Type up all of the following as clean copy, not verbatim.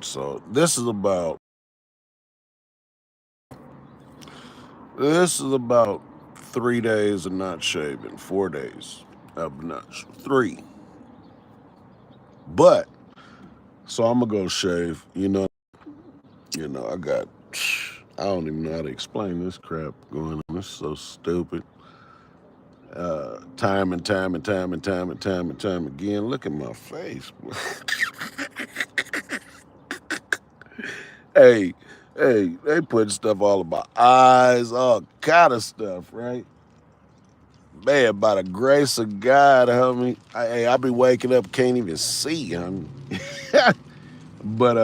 So this is about 3 days of not shaving, 4 days of not 3. But so I'm gonna go shave. I got. I don't even know how to explain this crap going on. This is so stupid. Time and time and time and time and time and time again. Look at my face. hey, hey, they put stuff all about eyes, all kind of stuff, right? Man, by the grace of God, homie. I be waking up, can't even see, homie. but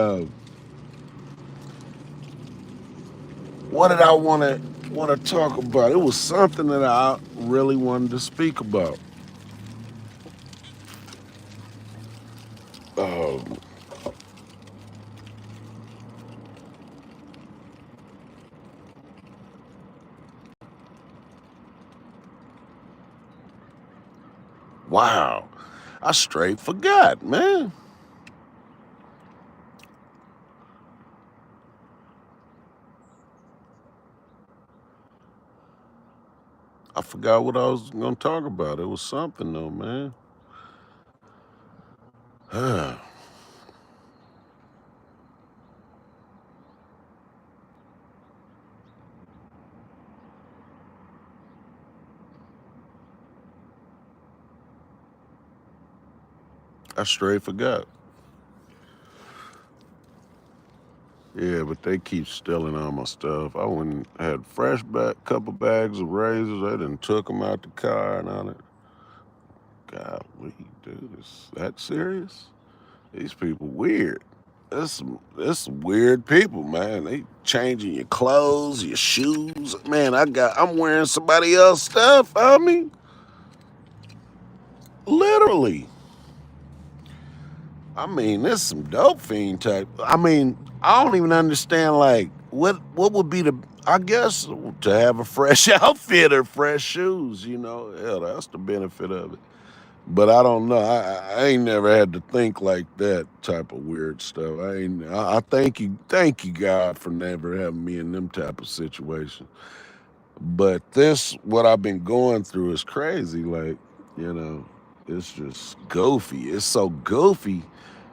what did I want to talk about? It was something that I really wanted to speak about. Um, wow, I straight forgot, man. I forgot what I was gonna talk about. It was something though, man. I straight forgot. Yeah, but they keep stealing all my stuff. I went and had fresh couple bags of razors. They done took them out the car and all that. Golly, dude, is that serious? These people weird. That's some weird people, man. They changing your clothes, your shoes. Man, I'm wearing somebody else's stuff. I mean, literally. I mean, this some dope fiend type. I mean, I don't even understand like what would be the I guess to have a fresh outfit or fresh shoes, Yeah, that's the benefit of it. But I don't know. I ain't never had to think like that type of weird stuff. I thank you God for never having me in them type of situations. But what I've been going through is crazy. Like, you know, it's just goofy. It's so goofy,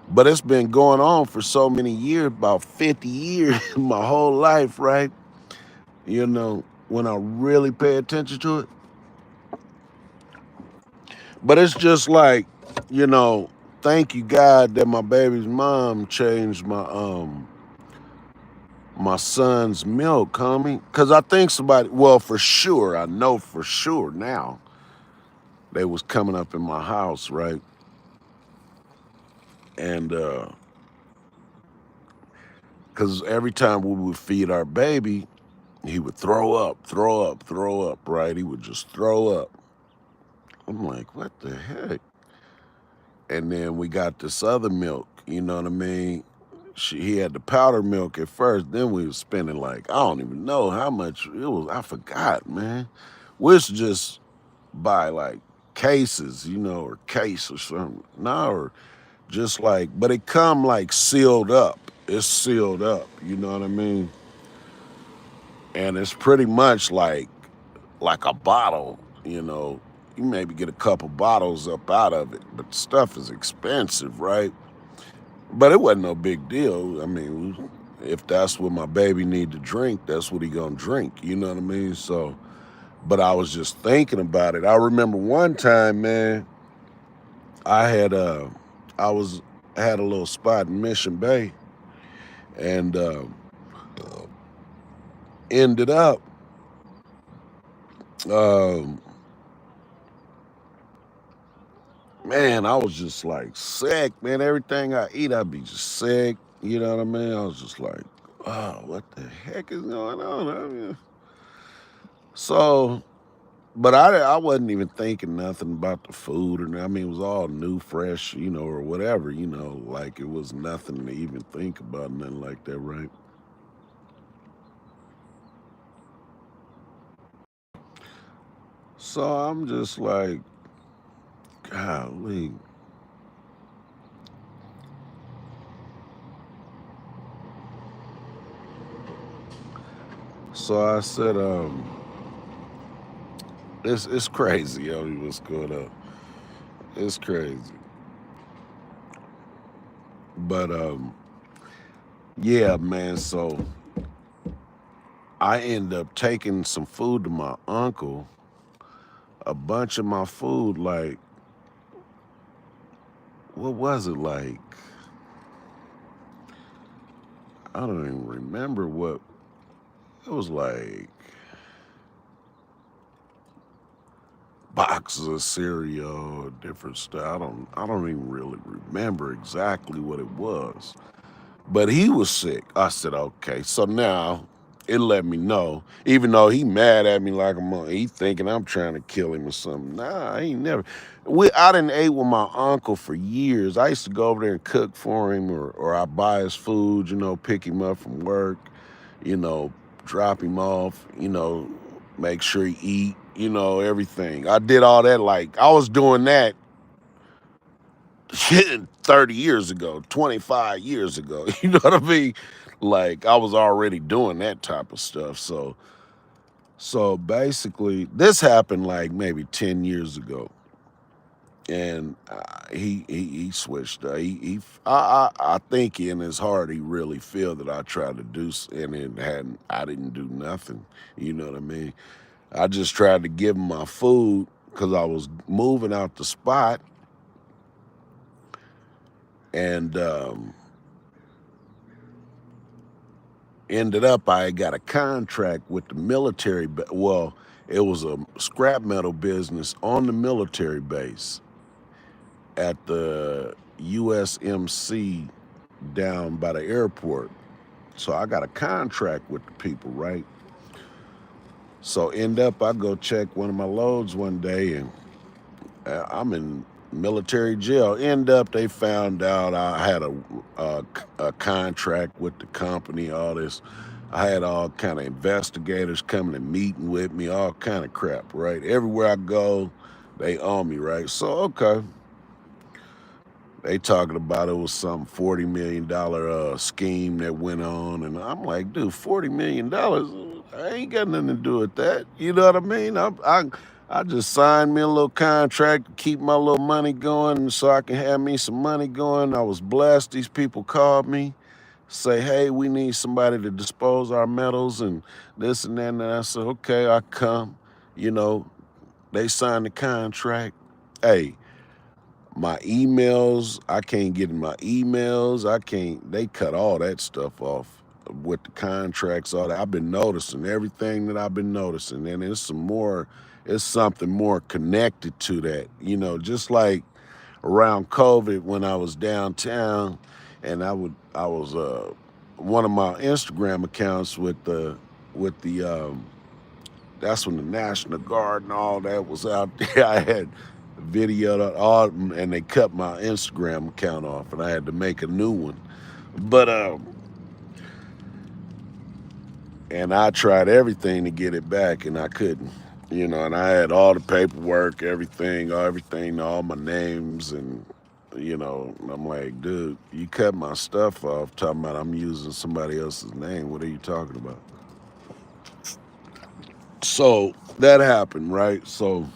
but it's been going on for so many years, about 50 years, my whole life, right? When I really pay attention to it. But it's just like, you know, thank you God that my baby's mom changed my son's milk, homie. Cause I think well, for sure, I know for sure now they was coming up in my house, right? And cause every time we would feed our baby, he would throw up, throw up, throw up, right? He would just throw up. I'm like, what the heck? And then we got this other milk, you know what I mean? He had the powder milk at first. Then we was spending like I don't even know how much it was. I forgot, man. We used to just buy like cases, or case or something. No, or just like, but it come like sealed up. It's sealed up. You know what I mean? And it's pretty much like a bottle. You maybe get a couple bottles up out of it, but stuff is expensive, right? But it wasn't no big deal. I mean, if that's what my baby need to drink, that's what he gonna drink. You know what I mean? So, but I was just thinking about it. I remember one time, man, I had I was had a little spot in Mission Bay, and ended up, um, man, I was just like sick, man. Everything I eat, I'd be just sick. You know what I mean? I was just like, oh, what the heck is going on? I mean, so But I wasn't even thinking nothing about the food, I mean, it was all new, fresh, or whatever, like it was nothing to even think about, nothing like that, right? So I'm just like, golly, So I said, it's crazy, yo, what's going on. It's crazy. But yeah, man, so I end up taking some food to my uncle. A bunch of my food, like, what was it like? I don't even remember what it was like. Boxes of cereal, different stuff. I don't even really remember exactly what it was. But he was sick. I said, okay. So now it let me know, even though he mad at me like he thinking I'm trying to kill him or something. Nah, I ain't never. I didn't ate with my uncle for years. I used to go over there and cook for him, or I buy his food, pick him up from work, you know, drop him off, make sure he eat, everything. I did all that. Like, I was doing that shit 30 years ago, 25 years ago. You know what I mean? Like, I was already doing that type of stuff. So basically, this happened like maybe 10 years ago. And he switched. I think in his heart he really feel that I tried to do, and I didn't do nothing. You know what I mean? I just tried to give him my food because I was moving out the spot, and ended up I got a contract with the military. Well, it was a scrap metal business on the military base at the USMC down by the airport. So I got a contract with the people, right? So end up I go check one of my loads one day, and I'm in military jail. End up they found out I had a contract with the company, all this. I had all kind of investigators coming and meeting with me, all kind of crap, right? Everywhere I go, they own me, right? So okay, they talking about it was some $40 million scheme that went on, and I'm like, dude, $40 million? I ain't got nothing to do with that. You know what I mean? I just signed me a little contract to keep my little money going, so I can have me some money going. I was blessed. These people called me, say, hey, we need somebody to dispose our metals and this and that. And I said, okay, I come. You know, they signed the contract. Hey, my emails, I can't get in my emails. I can't, they cut all that stuff off with the contracts, all that. I've been noticing everything that I've been noticing. And it's something more connected to that. Just like around COVID when I was downtown, and I was one of my Instagram accounts with the that's when the National Guard and all that was out there. I had videoed all, and they cut my Instagram account off, and I had to make a new one. But and I tried everything to get it back, and I couldn't. And I had all the paperwork, everything, all my names, and I'm like, dude, you cut my stuff off, talking about I'm using somebody else's name. What are you talking about? So that happened, right? So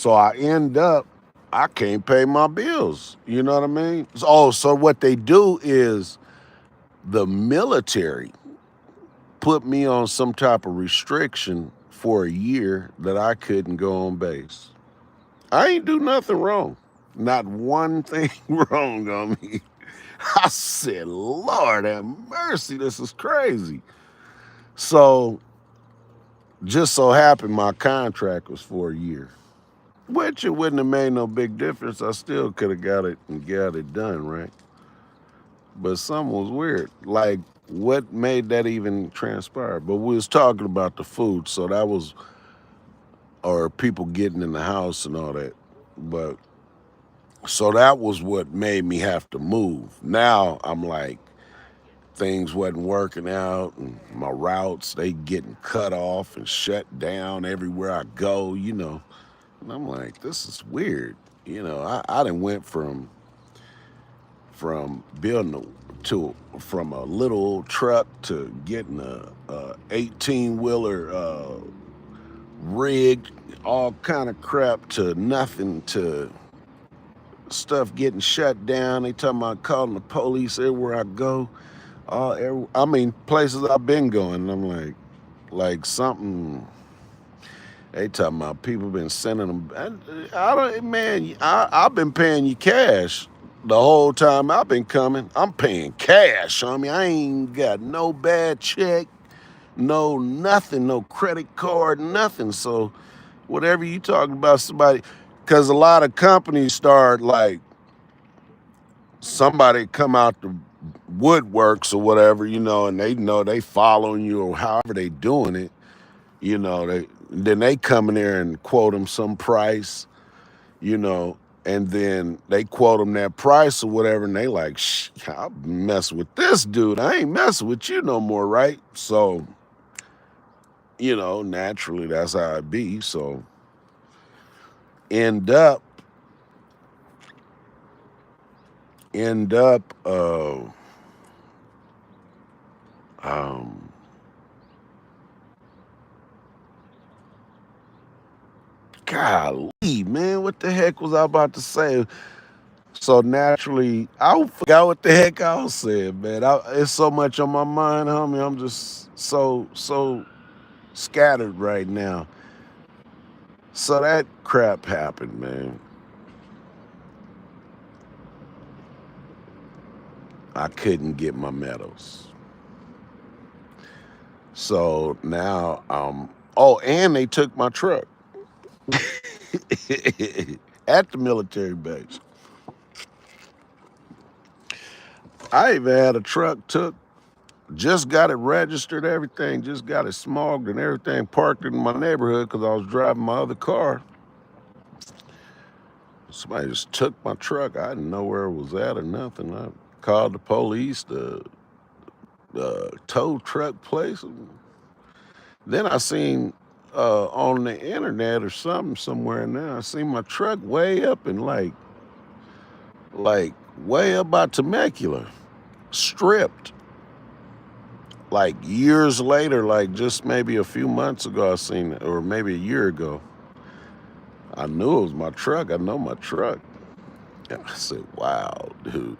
I end up, I can't pay my bills. You know what I mean? So what they do is the military put me on some type of restriction for a year that I couldn't go on base. I ain't do nothing wrong. Not one thing wrong on me. I said, Lord have mercy, this is crazy. So just so happened my contract was for a year. Which it wouldn't have made no big difference. I still could have got it done, right? But something was weird. Like, what made that even transpire? But we was talking about the food, so that was, or people getting in the house and all that. But so that was what made me have to move. Now I'm like, things wasn't working out, and my routes, they getting cut off and shut down everywhere I go. And I'm like, this is weird. I done went from from from a little old truck to getting a 18-wheeler rig, all kind of crap, to nothing, to stuff getting shut down. They talking about calling the police everywhere I go. I mean, places I've been going. And I'm like something. They talking about people been sending them. I don't, man. I've been paying you cash the whole time I've been coming. I'm paying cash. I mean, I ain't got no bad check, no nothing, no credit card, nothing. So whatever you talking about, somebody, because a lot of companies start like somebody come out the woodworks or whatever, and they know they following you or however they doing it, then they come in there and quote them some price, and then they quote them that price or whatever, and they like, I'll mess with this dude. I ain't messing with you no more, right? So, naturally that's how it be. So end up end up um golly, man, what the heck was I about to say? So naturally, I forgot what the heck I was saying, man. It's so much on my mind, homie. I'm just so scattered right now. So that crap happened, man. I couldn't get my medals. So now, oh, and they took my truck at the military base. I even had a truck took, just got it registered, everything, just got it smogged and everything, parked in my neighborhood because I was driving my other car. Somebody just took my truck. I didn't know where it was at or nothing. I called the police, the tow truck place. Then I seen on the internet or something somewhere now, I seen my truck way up and like way up by Temecula, stripped. Like years later, like just maybe a few months ago, I seen it, or maybe a year ago. I knew it was my truck. I know my truck. And I said, wow, dude.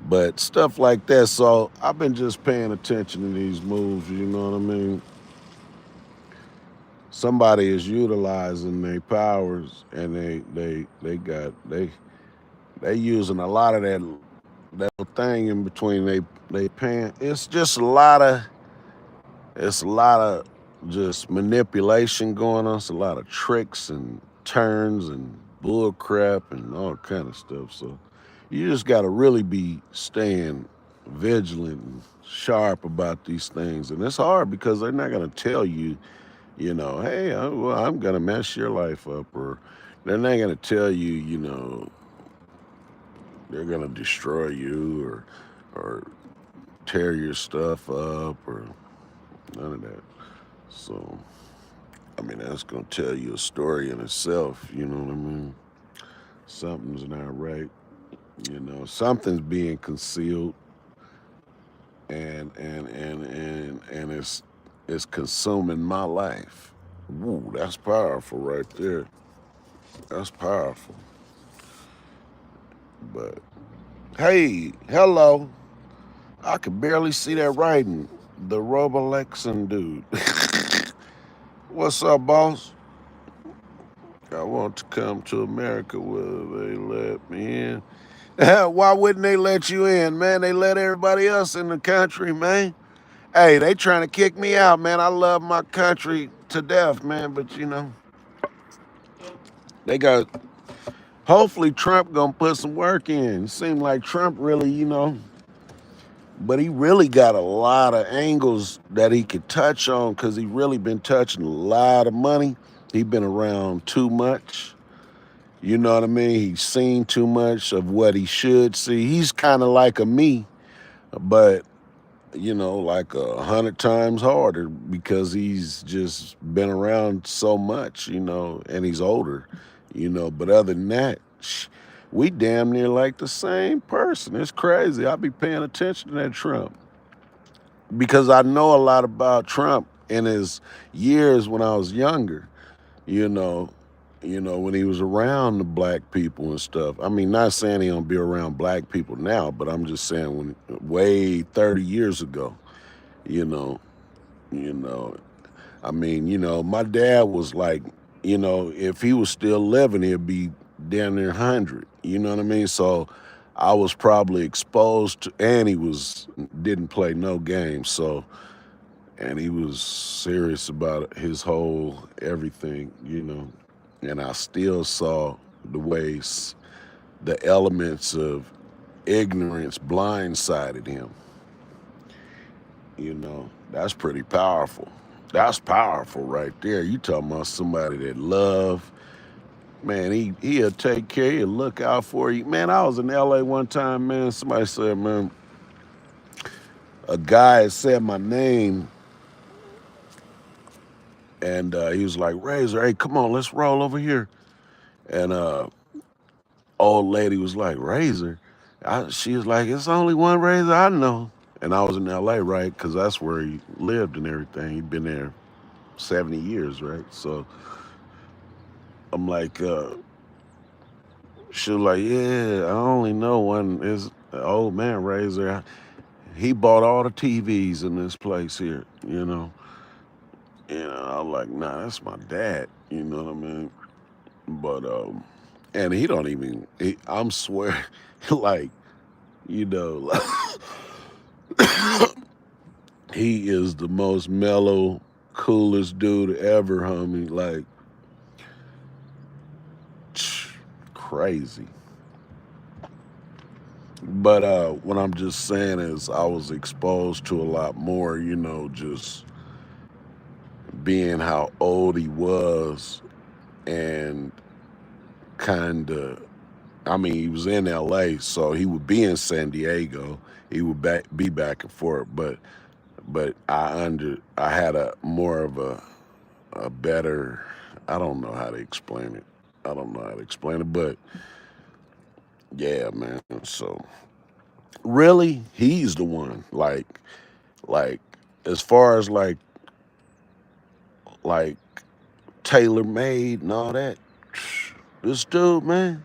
But stuff like that. So I've been just paying attention to these moves, you know what I mean? Somebody is utilizing their powers, and they using a lot of that thing in between they paying. It's a lot of just manipulation going on. It's a lot of tricks and turns and bull crap and all kind of stuff. So you just got to really be staying vigilant and sharp about these things. And it's hard because they're not going to tell you, hey, well, I'm going to mess your life up. Or they're not going to tell you, they're going to destroy you or tear your stuff up or none of that. So, I mean, that's going to tell you a story in itself, you know what I mean? Something's not right, something's being concealed, and it's consuming my life. Woo, that's powerful right there. That's powerful. But hey, hello. I could barely see that writing. The Robolexin dude. What's up, boss? I want to come to America. Will they let me in? Why wouldn't they let you in, man? They let everybody else in the country, man. Hey, they trying to kick me out, man. I love my country to death, man. But they got. Hopefully, Trump gonna put some work in. It seemed like Trump really, but he really got a lot of angles that he could touch on because he really been touching a lot of money. He been around too much. You know what I mean? He's seen too much of what he should see. He's kind of like a me, but like 100 times harder because he's just been around so much, and he's older, But other than that, we damn near like the same person. It's crazy. I be paying attention to that Trump because I know a lot about Trump in his years when I was younger. You know, when he was around the black people and stuff. I mean, not saying he don't be around black people now, but I'm just saying when way 30 years ago. You know, you know. I mean, my dad was like, if he was still living, he'd be down near 100. You know what I mean? So I was probably exposed to, and he didn't play no games. So, and he was serious about his whole everything. And I still saw the ways, the elements of ignorance blindsided him. That's pretty powerful. That's powerful right there. You talking about somebody that love, man, he'll take care of you, look out for you. Man, I was in LA one time, man. Somebody said, man, a guy had said my name and he was like, Razor, hey, come on, let's roll over here. And old lady was like, Razor? She was like, it's only one Razor I know. And I was in LA, right? Because that's where he lived and everything. He'd been there 70 years, right? So I'm like, she was like, yeah, I only know one is the old man Razor. He bought all the TVs in this place here, I'm like, nah, that's my dad, you know what I mean? But and he don't even I'm swear like, you know, he is the most mellow, coolest dude ever, homie. Like crazy. But what I'm just saying is I was exposed to a lot more, just being how old he was and kind of, I mean, he was in LA, so he would be in San Diego. He would be back and forth, but I had a more of a better, I don't know how to explain it. I don't know how to explain it, but yeah, man. So really, he's the one. Like as far as like tailor made and all that. This dude, man,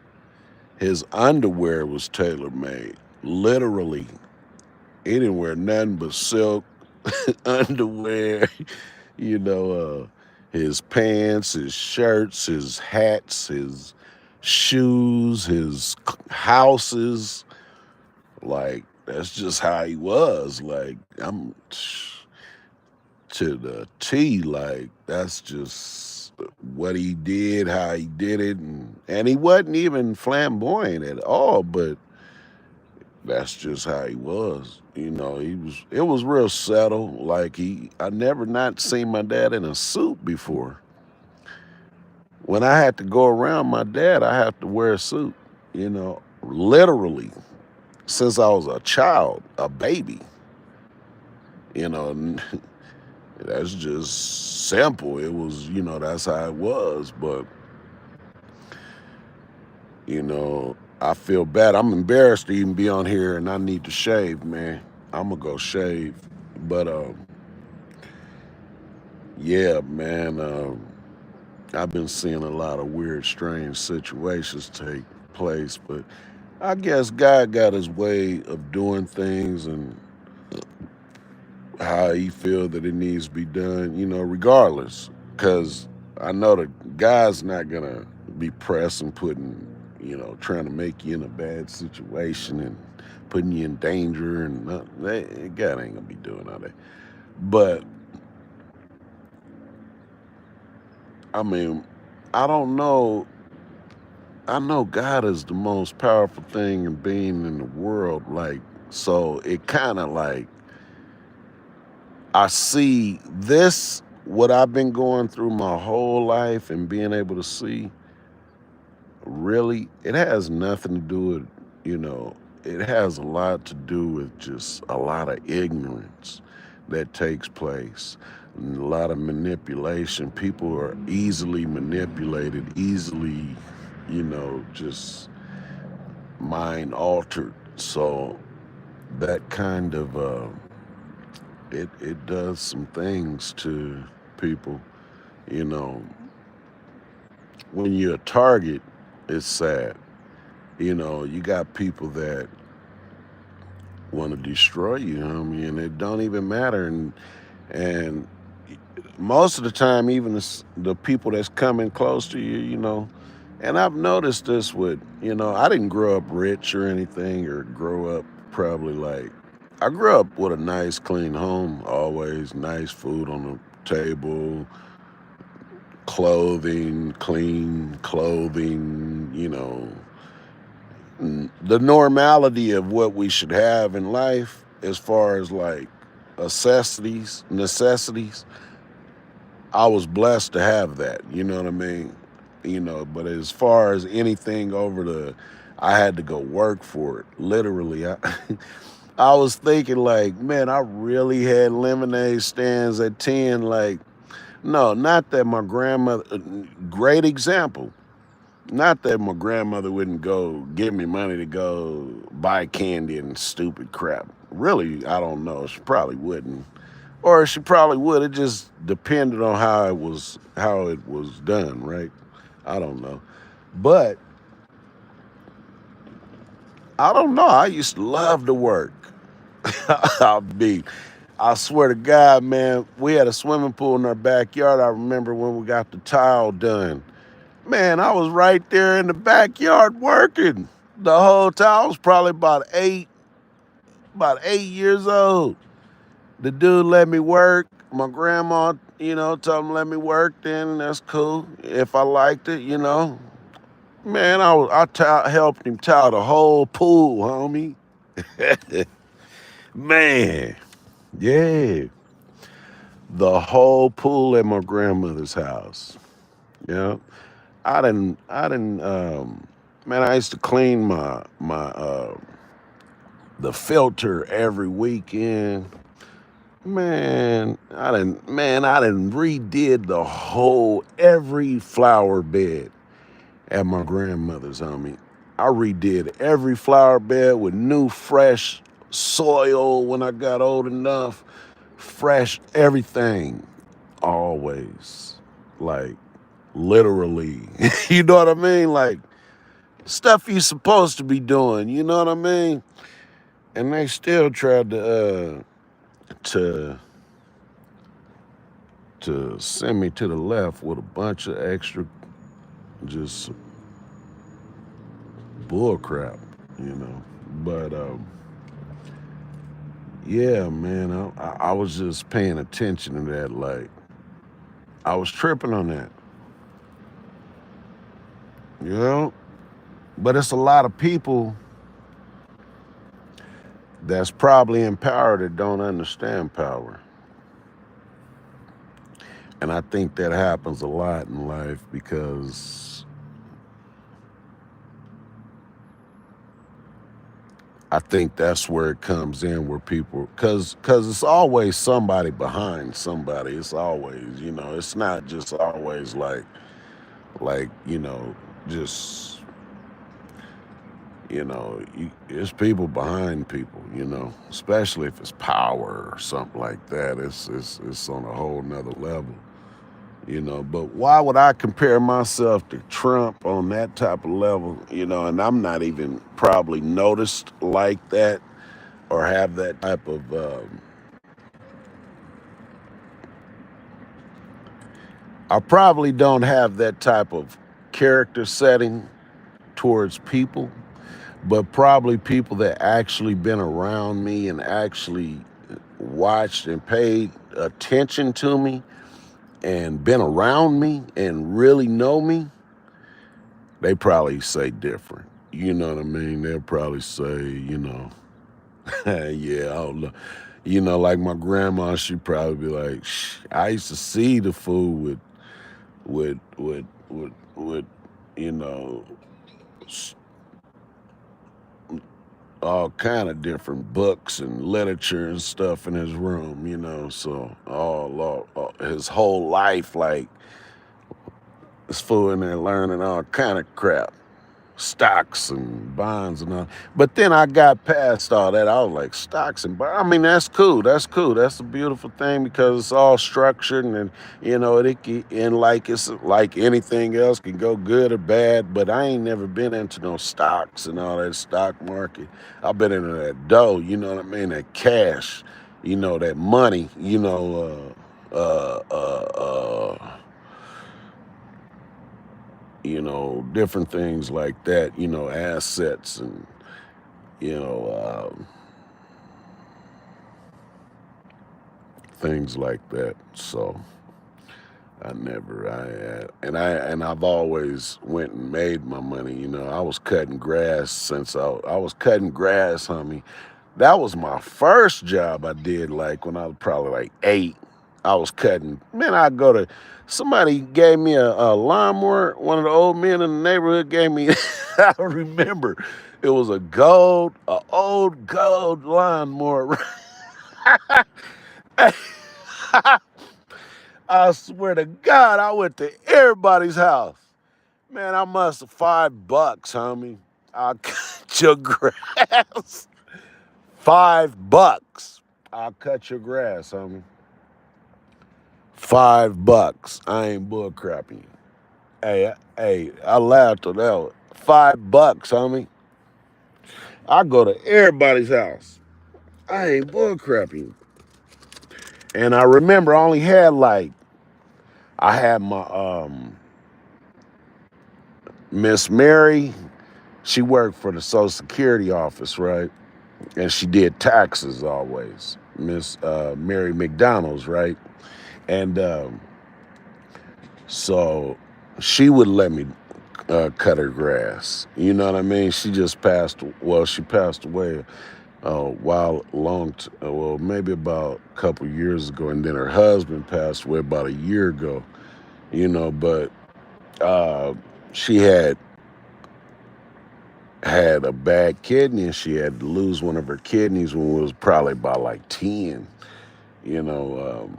his underwear was tailor made. Literally, he didn't wear nothing but silk underwear. You know, his pants, his shirts, his hats, his shoes, his houses. Like that's just how he was. Like I'm to the T. Like that's just what he did, how he did it, and he wasn't even flamboyant at all. But that's just how he was. He was. It was real subtle. Like I never not seen my dad in a suit before. When I had to go around my dad, I have to wear a suit. Literally since I was a child, a baby. You know, that's just simple. It was, that's how it was. But, I feel bad. I'm embarrassed to even be on here and I need to shave, man. I'm going to go shave. But, yeah, man, I've been seeing a lot of weird, strange situations take place. But I guess God got his way of doing things and how he feel that it needs to be done, regardless. Because I know the God's not gonna be pressing, putting, trying to make you in a bad situation and putting you in danger, and God ain't gonna be doing all that. But I mean, I don't know. I know God is the most powerful thing and being in the world. Like, so it kind of like I see this, what I've been going through my whole life and being able to see, really, it has nothing to do with, you know, it has a lot to do with just a lot of ignorance that takes place, and a lot of manipulation. People are easily manipulated, easily, just mind altered. So that kind of it does some things to people. You know, when you're a target, it's sad. You know, you got people that want to destroy you, homie, and it don't even matter. And most of the time, even the people that's coming close to you, you know, and I've noticed this with, you know, I didn't grow up rich or anything, or grow up probably like, I grew up with a nice, clean home, always nice food on the table, clothing, clean clothing, you know, the normality of what we should have in life as far as like necessities. I was blessed to have that, you know what I mean? You know, but as far as anything over I had to go work for it. Literally, I was thinking like, man, I really had lemonade stands at 10. Like, no, not that my grandmother, great example. Not that my grandmother wouldn't go give me money to go buy candy and stupid crap. Really, I don't know. She probably wouldn't, or she probably would. It just depended on how it was done, right? I don't know, but I don't know. I used to love to work. I'll be. I swear to God, man, we had a swimming pool in our backyard. I remember when we got the tile done. Man, I was right there in the backyard working the whole time. I was probably about 8 years old. The dude let me work. My grandma, you know, told him let me work. Then that's cool if I liked it, you know. Man, helped him tile the whole pool, homie. Man, yeah, the whole pool at my grandmother's house. Yeah, I didn't. Man, I used to clean my the filter every weekend. Man, I didn't redid the whole every flower bed at my grandmother's, homie. I redid every flower bed with new fresh soil when I got old enough. Fresh everything. Always. Like literally. You know what I mean? Like stuff you're supposed to be doing, you know what I mean? And they still tried to send me to the left with a bunch of extra just bull crap, you know. But yeah, man, I was just paying attention to that. Like I was tripping on that, you know. But it's a lot of people that's probably in power that don't understand power. And I think that happens a lot in life because I think that's where it comes in, where people, cause it's always somebody behind somebody. It's always, you know, it's not just always like you know, just you know, it's people behind people, you know, especially if it's power or something like that. It's on a whole nother level, you know. But why would I compare myself to Trump on that type of level, you know? And I'm not even probably noticed like that or have that type of. I probably don't have that type of character setting towards people, but probably people that actually been around me and actually watched and paid attention to me and been around me and really know me, they probably say different. You know what I mean? They'll probably say, you know, yeah, I don't know. You know, like my grandma, she'd probably be like, Shh, I used to see the food with you know, all kind of different books and literature and stuff in his room, you know. So all his whole life, like this fool in there learning all kind of crap. stocks and bonds and all. But then I got past all that. I was like, stocks and bonds. I mean, that's cool. That's cool. That's a beautiful thing because it's all structured and and like it's like anything else can go good or bad. But I ain't never been into no stocks and all that stock market. I've been into that dough. You know what I mean? That cash. That money. Different things like that, assets and, you know, things like that. So I never, and I've always went and made my money. I was cutting grass since I was cutting grass, homie. That was my first job I did, like when I was probably like 8. I was cutting. Man, somebody gave me a lawnmower. One of the old men in the neighborhood gave me, I remember, it was a old gold lawnmower. I swear to God, I went to everybody's house. Man, I must have $5, homie. I'll cut your grass. $5. I'll cut your grass, homie. $5. I ain't bull crapping you. Hey, I laughed at that one. $5, homie. I go to everybody's house. I ain't bull crapping you. And I remember I only had I had my Miss Mary. She worked for the Social Security office, right? And she did taxes always. Miss Mary McDonald's, right? And so she would let me cut her grass. You know what I mean? She passed away well, maybe about a couple years ago, and then her husband passed away about a year ago. But uh, she had a bad kidney, and she had to lose one of her kidneys when we was probably about like 10. You know,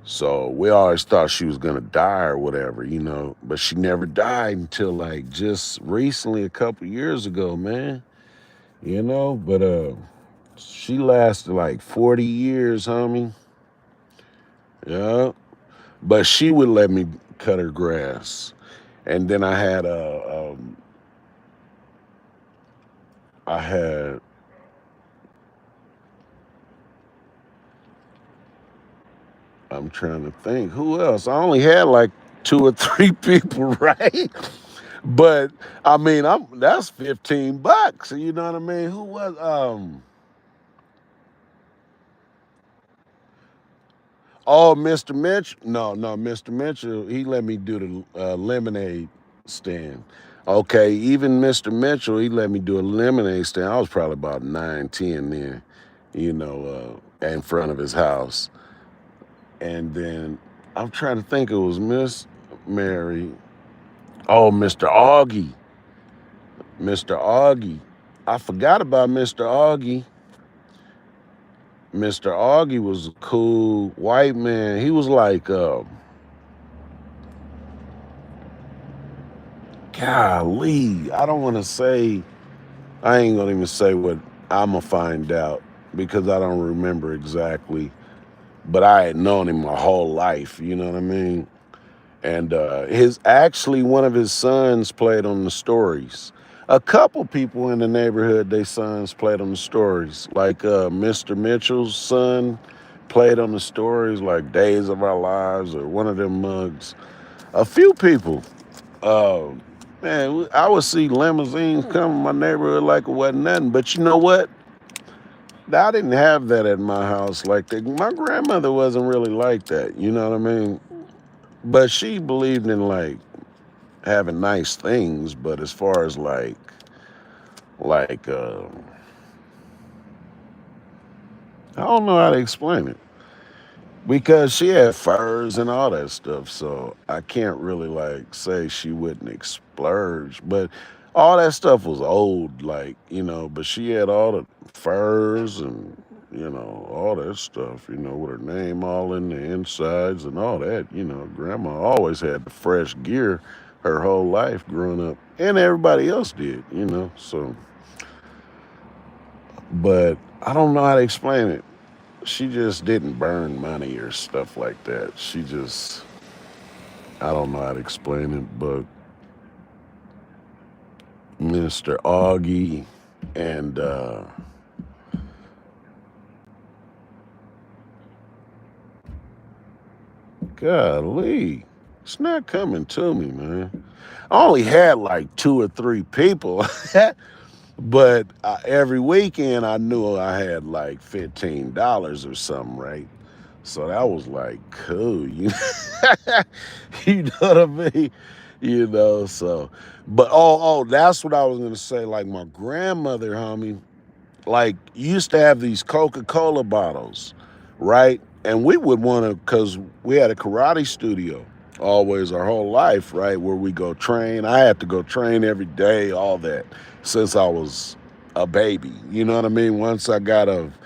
so we always thought she was gonna die or whatever, but she never died until like just recently, a couple years ago, man. But she lasted like 40 years, homie. Yeah. But she would let me cut her grass. And then I had I'm trying to think who else. I only had like 2 or 3 people, right? But I mean, that's $15. You know what I mean? Who was Oh, Mr. Mitchell? No, Mr. Mitchell, he let me do the lemonade stand. Okay, even Mr. Mitchell, he let me do a lemonade stand. I was probably about 9, 10 then, in front of his house. And then I'm trying to think, it was Miss Mary. Oh, Mr. Augie. Mr. Augie. I forgot about Mr. Augie. Mr. Augie was a cool white man. He was like, golly, I ain't gonna even say what I'm gonna find out because I don't remember exactly. But I had known him my whole life, you know what I mean? And one of his sons played on the stories. A couple people in the neighborhood, their sons played on the stories. Like Mr. Mitchell's son played on the stories, like Days of Our Lives or one of them mugs. A few people. Uh, Man, I would see limousines come in my neighborhood like it wasn't nothing. But you know what? I didn't have that at my house like that. My grandmother wasn't really like that. You know what I mean? But she believed in like having nice things. But as far as like I don't know how to explain it. Because she had furs and all that stuff, so I can't really like say she wouldn't splurge. But all that stuff was old, like But she had all the furs and all that stuff, with her name all in the insides and all that. Grandma always had the fresh gear her whole life growing up, and everybody else did, So, but I don't know how to explain it. She just didn't burn money or stuff like that. She just, I don't know how to explain it, but Mr. Augie and golly, it's not coming to me, man. I only had like 2 or 3 people, but every weekend I knew I had like $15 or something, right? So that was like cool, you know what I mean? So, but that's what I was gonna say. Like my grandmother, homie, like used to have these Coca-Cola bottles, right? And we would want to, because we had a karate studio always our whole life, right? Where we go train. I had to go train every day, all that, since I was a baby. You know what I mean? Once I got of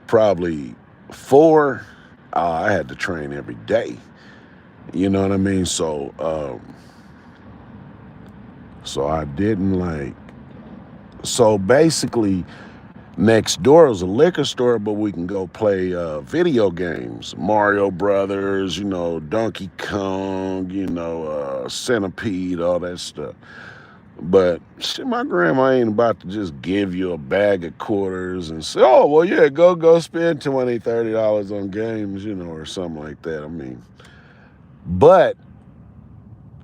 probably 4, I had to train every day. You know what I mean? So I didn't like. So basically, next door is a liquor store, but we can go play video games, Mario Brothers, Donkey Kong, Centipede, all that stuff. But shit, my grandma ain't about to just give you a bag of quarters and say, "Oh, well, yeah, go spend $20, $30 on games," or something like that. I mean, but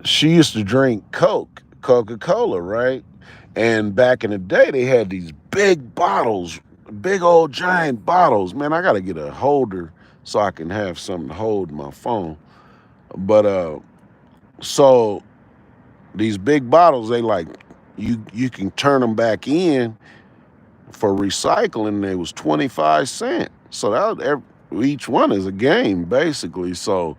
she used to drink Coca-Cola, right? And back in the day, they had these big bottles, big old giant bottles. Man, I got to get a holder so I can have something to hold my phone. But so these big bottles, they like you can turn them back in for recycling. They was 25 cents. So each one is a game basically. So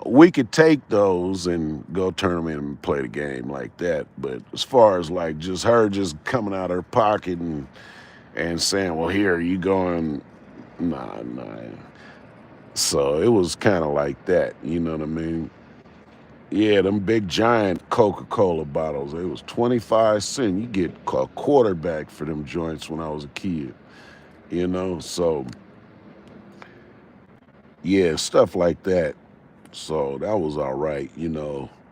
we could take those and go turn them in and play the game like that. But as far as like just her just coming out of her pocket and saying, "Well, here you going," nah. So it was kind of like that. You know what I mean? Yeah, them big giant Coca-Cola bottles. It was 25 cents. You get a quarterback for them joints when I was a kid. So yeah, stuff like that. So that was all right.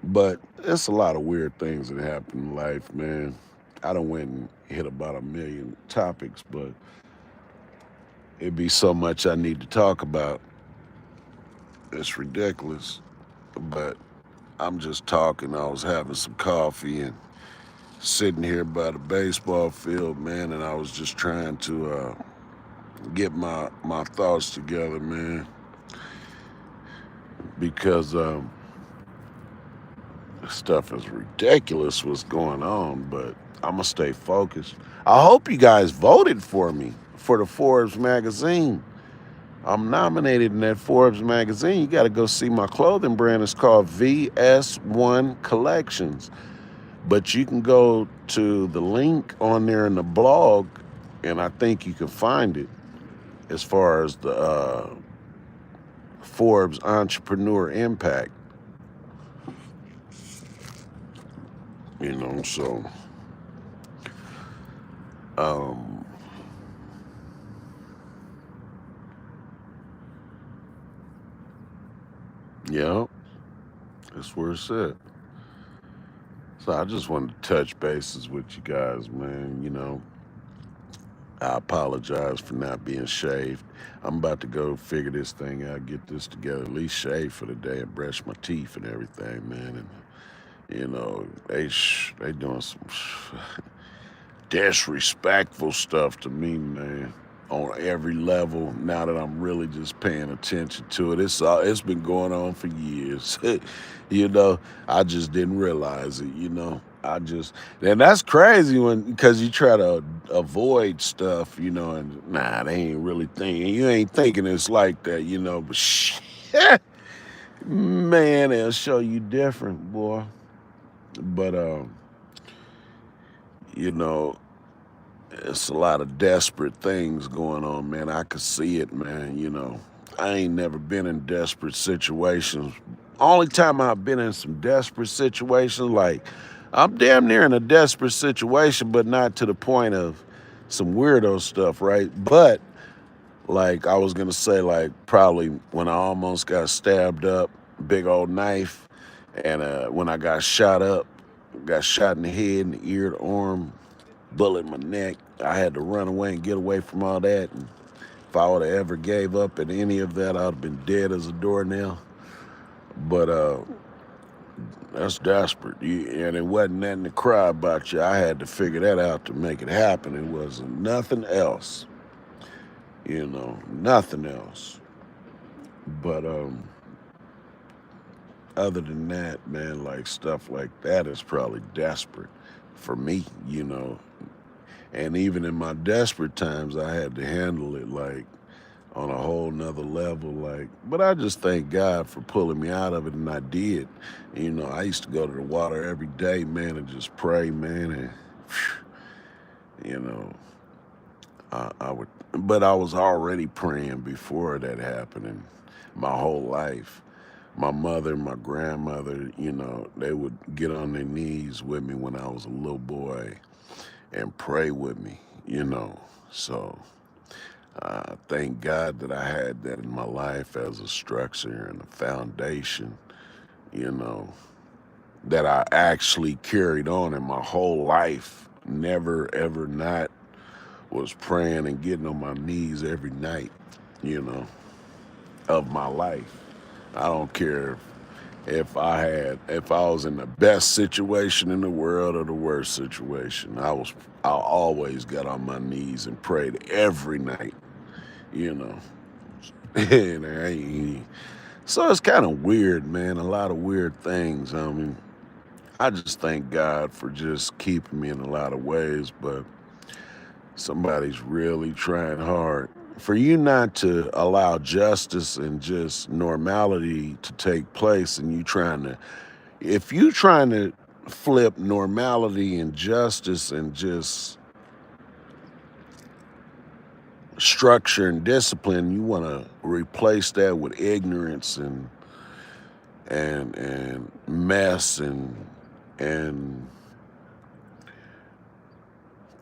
But it's a lot of weird things that happen in life, man. I done went and hit about 1 million topics, but it'd be so much I need to talk about. It's ridiculous. But I'm just talking. I was having some coffee and sitting here by the baseball field, man, and I was just trying to get my thoughts together, man, because stuff is ridiculous what's going on, but I'm gonna stay focused. I hope you guys voted for me for the Forbes magazine. I'm nominated in that Forbes magazine. You got to go see my clothing brand. It's called VS1 Collections. But you can go to the link on there in the blog, and I think you can find it as far as the Forbes Entrepreneur Impact. So um, yeah, that's where it's at. So I just wanted to touch bases with you guys, man. I apologize for not being shaved. I'm about to go figure this thing out, get this together, at least shave for the day and brush my teeth and everything, man. And they doing some disrespectful stuff to me, man, on every level. Now that I'm really just paying attention to it, it's been going on for years. you know, I just didn't realize it. And that's crazy because you try to avoid stuff, and nah, they ain't really thinking. You ain't thinking it's like that, But shit, man, they'll show you different, boy. But you know, it's a lot of desperate things going on, man. I could see it, man. I ain't never been in desperate situations, only time I've been in some desperate situations, like I'm damn near in a desperate situation, but not to the point of some weirdo stuff, right? But like I was gonna say, like probably when I almost got stabbed up, big old knife, and when I got shot in the head, in the ear, the arm, bullet in my neck. I had to run away and get away from all that. And if I would have ever gave up at any of that, I'd have been dead as a doornail. But that's desperate. And it wasn't nothing to cry about. You. I had to figure that out to make it happen. It wasn't nothing else. Nothing else. But other than that, man, like stuff like that is probably desperate for me. And even in my desperate times, I had to handle it like on a whole nother level. Like, but I just thank God for pulling me out of it, and I did. I used to go to the water every day, man, and just pray, man, and you know, I would. But I was already praying before that happened, and my whole life. My mother, my grandmother, they would get on their knees with me when I was a little boy and pray with me. So thank God that I had that in my life as a structure and a foundation, you know, that I actually carried on in my whole life. Never, ever not was praying and getting on my knees every night, you know, of my life. I don't care if I was in the best situation in the world or the worst situation. I always got on my knees and prayed every night, you know. And so it's kind of weird, man. A lot of weird things. I mean, I just thank God for just keeping me in a lot of ways, but somebody's really trying hard. For you not to allow justice and just normality to take place, and if you trying to flip normality and justice and just structure and discipline, you want to replace that with ignorance and mess and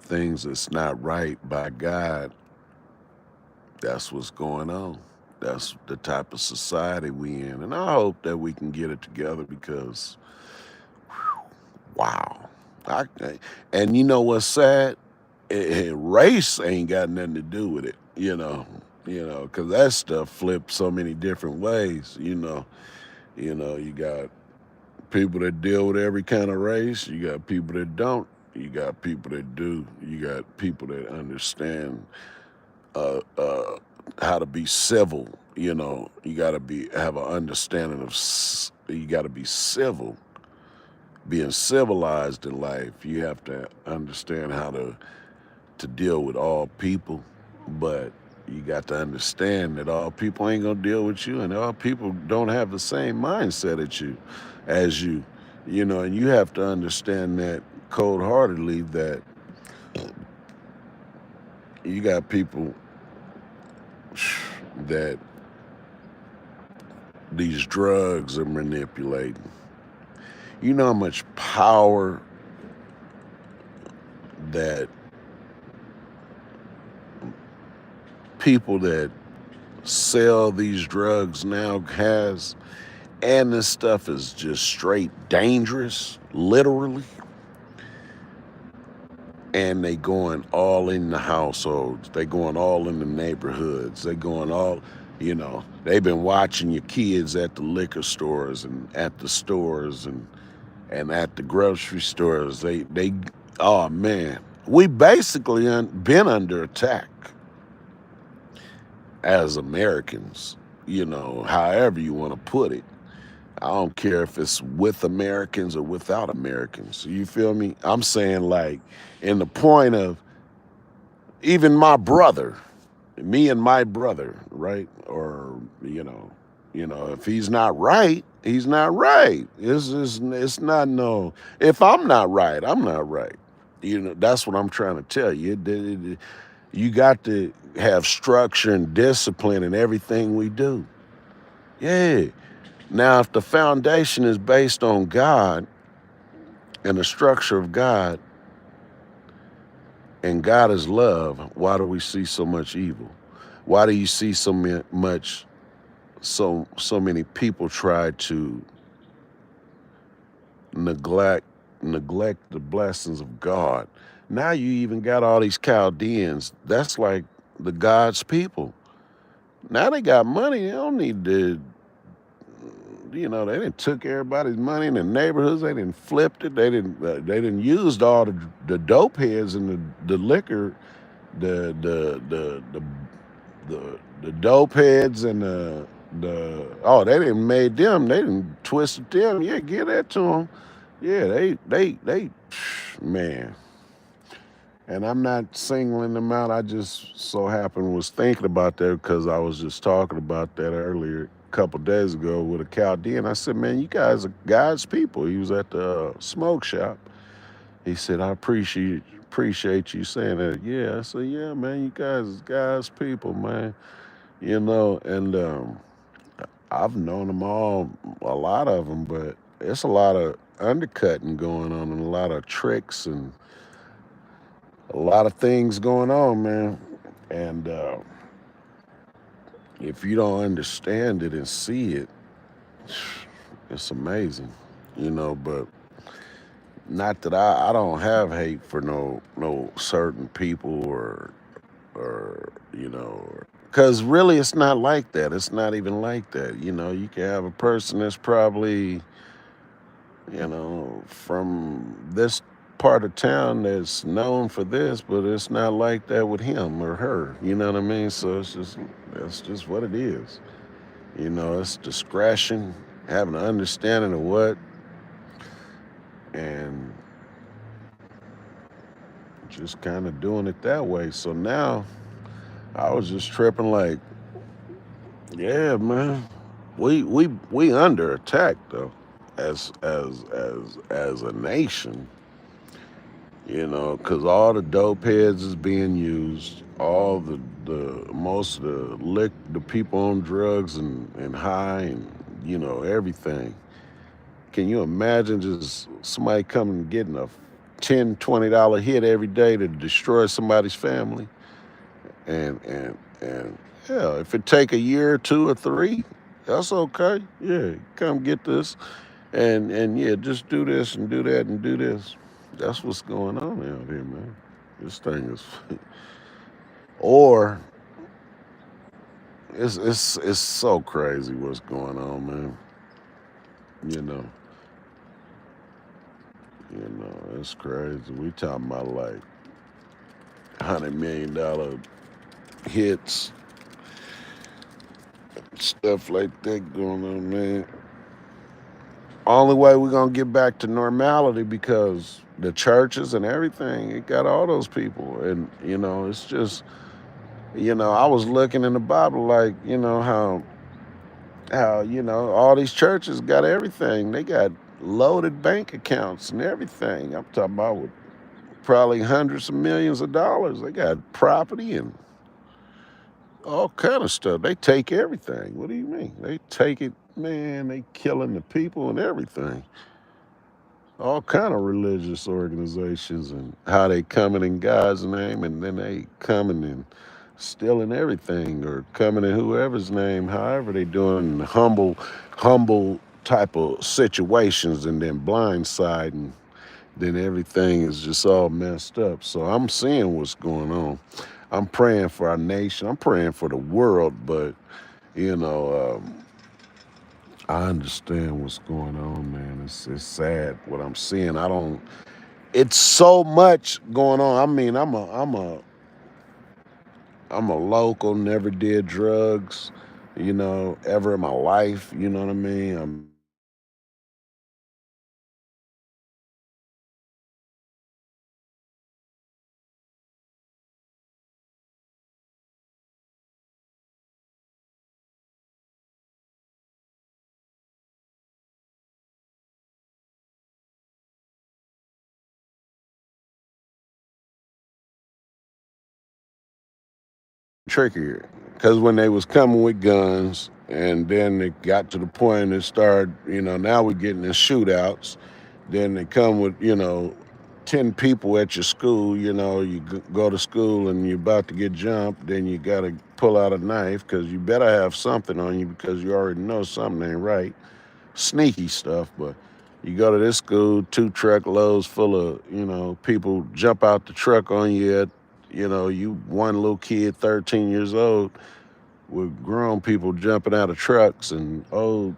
things that's not right by God. That's what's going on. That's the type of society we in, and I hope that we can get it together because, wow, I, and you know what's sad? Race ain't got nothing to do with it. Because that stuff flipped so many different ways. You got people that deal with every kind of race. You got people that don't. You got people that do. You got people that understand uh, uh, how to be civil. You got to be have an understanding of. You got to be civil. Being civilized in life, you have to understand how to deal with all people, but you got to understand that all people ain't gonna deal with you, and all people don't have the same mindset as you, and you have to understand that cold-heartedly that you got people that these drugs are manipulating. You know how much power that people that sell these drugs now has, and this stuff is just straight dangerous, literally. And they going all in the households. They going all in the neighborhoods. They going all, they've been watching your kids at the liquor stores and at the stores and at the grocery stores. Oh man, we basically been under attack as Americans. However you want to put it. I don't care if it's with Americans or without Americans. You feel me? I'm saying like in the point of even my brother, me and my brother, right? Or if he's not right, he's not right. It's not no. If I'm not right, I'm not right. That's what I'm trying to tell you. You got to have structure and discipline in everything we do. Yeah. Now, if the foundation is based on God and the structure of God, and God is love, why do we see so much evil? Why do you see so many people try to neglect neglect the blessings of God? Now you even got all these Chaldeans. That's like the God's people. Now they got money. They don't need to, they didn't took everybody's money in the neighborhoods. They didn't flipped it. They didn't used all the dope heads and the liquor, the the dope heads and they didn't made them. They didn't twisted them. Yeah, give that to them. Yeah, they man. And I'm not singling them out. I just so happened was thinking about that because I was just talking about that earlier a couple days ago with a Chaldean. I said, man, you guys are God's people. He was at the smoke shop. He said, I appreciate you saying that. Yeah, I said, yeah, man, you guys is God's people, man. And I've known them all, a lot of them, but it's a lot of undercutting going on and a lot of tricks and a lot of things going on, man. And if you don't understand it and see it, it's amazing, But not that I don't have hate for no certain people or because really it's not like that. It's not even like that. You can have a person that's probably from this part of town that's known for this, but it's not like that with him or her. You know what I mean? So that's just what it is. It's discretion, having an understanding of what, and just kind of doing it that way. So now I was just tripping like, yeah, man, we under attack though, as a nation. Because all the dope heads is being used. All the most of the people on drugs and high and everything. Can you imagine just somebody coming and getting a $10, $20 hit every day to destroy somebody's family? And yeah, if it take a year or two or three, that's okay. Yeah, come get this and yeah, just do this and do that and do this. That's what's going on out here, man. This thing is, or it's so crazy what's going on, man. You know, it's crazy. We talking about like $100 million hits, stuff like that going on, man. Only way we're gonna get back to normality because the churches and everything, it got all those people, and it's just I was looking in the Bible, like, how all these churches got everything. They got loaded bank accounts and everything. I'm talking about with probably hundreds of millions of dollars. They got property and all kind of stuff. They take everything. What do you mean? They take it, man. They killing the people and everything. All kind of religious organizations and how they coming in God's name and then they coming and stealing everything or coming in whoever's name, however they doing humble type of situations and then blindsiding, then everything is just all messed up. So I'm seeing what's going on. I'm praying for our nation. I'm praying for the world, but you know, I understand what's going on, man. It's sad what I'm seeing. I don't. It's so much going on. I mean, I'm a local. Never did drugs, ever in my life. You know what I mean? I'm trickier because when they was coming with guns And then it got to the point it started, now we're getting in shootouts. Then they come with, 10 people at your school. You go to school and you're about to get jumped. Then you got to pull out a knife because you better have something on you because you already know something ain't right. Sneaky stuff, but you go to this school, 2 truckloads full of, people jump out the truck on you at, you one little kid, 13 years old, with grown people jumping out of trucks and old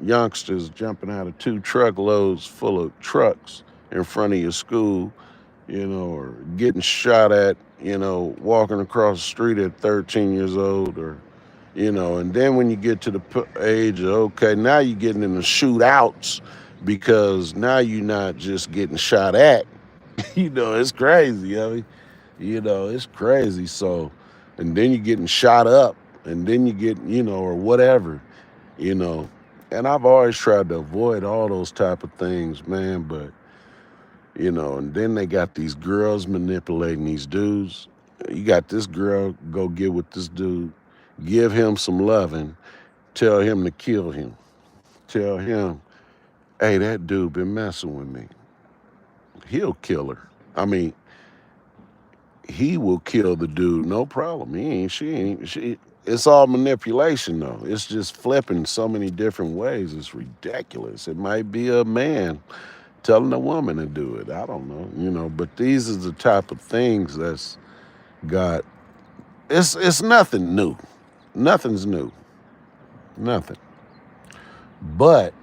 youngsters jumping out of 2 truckloads full of trucks in front of your school, or getting shot at, walking across the street at 13 years old, or, and then when you get to the age of, okay, now you're getting in the shootouts because now you're not just getting shot at. It's crazy. It's crazy. So, and then you're getting shot up, and then you get, or whatever, you know. And I've always tried to avoid all those type of things, man. But, and then they got these girls manipulating these dudes. You got this girl, go get with this dude, give him some loving, tell him to kill him. Tell him, hey, that dude been messing with me. He'll kill her. I mean, he will kill the dude, no problem. He ain't, she ain't, she. It's all manipulation, though. It's just flipping so many different ways. It's ridiculous. It might be a man telling a woman to do it. I don't know, But these are the type of things that's got. It's nothing new. Nothing's new. Nothing. But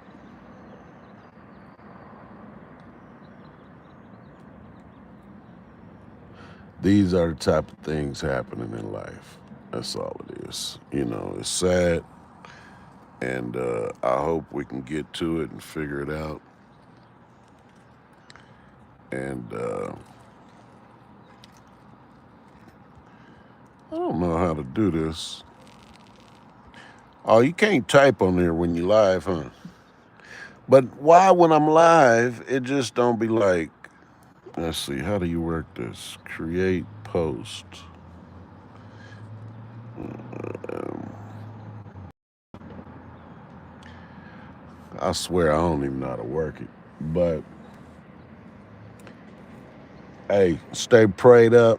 these are the type of things happening in life. That's all it is. It's sad, and I hope we can get to it and figure it out. And I don't know how to do this. Oh, you can't type on there when you live, huh? But why, when I'm live, it just don't be like, let's see, how do you work this? Create post. Um, I swear I don't even know how to work it. But hey, stay prayed up.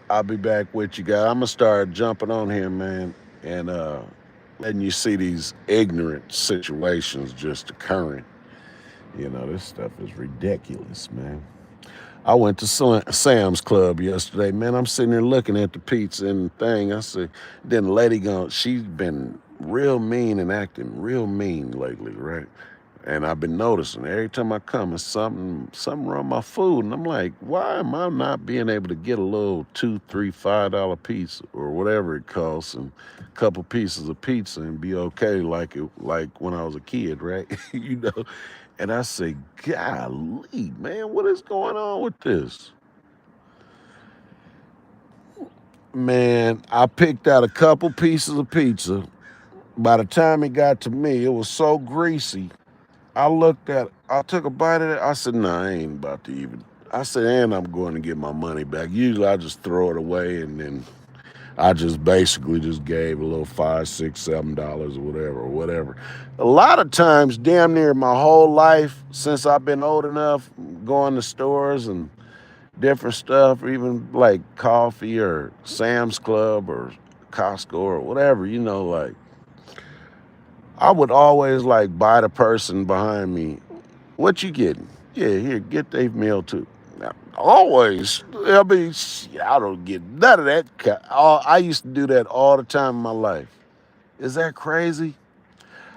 I'll be back with you guys. I'm gonna start jumping on here, man, and letting you see these ignorant situations just occurring. This stuff is ridiculous, man. I went to Sam's Club yesterday, man. I'm sitting there looking at the pizza and the thing. I said, then the lady she's been real mean and acting real mean lately, right? And I've been noticing every time I come, it's something wrong with my food. And I'm like, why am I not being able to get a little $2, $3, $5 piece or whatever it costs, and a couple pieces of pizza and be okay like when I was a kid, right? And I say, golly, man, what is going on with this? Man, I picked out a couple pieces of pizza. By the time it got to me, it was so greasy. I took a bite of it. I said, nah, I ain't about to even. I said, and I'm going to get my money back. Usually I just throw it away, and then I just basically just gave a little $5, $6, $7 or whatever. A lot of times, damn near my whole life, since I've been old enough, going to stores and different stuff, even like coffee or Sam's Club or Costco or whatever, like I would always like buy the person behind me, what you getting? Yeah, here, get their meal too. Now, always, I mean, I don't get none of that. I used to do that all the time in my life. Is that crazy?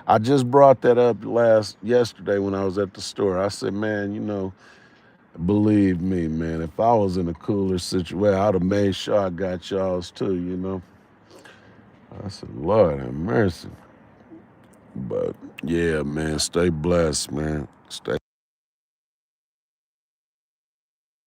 I just brought that up yesterday when I was at the store. I said, man, believe me, man, if I was in a cooler situation, I'd have made sure I got y'all's too. I said, Lord have mercy. But yeah, man, stay blessed, man. Stay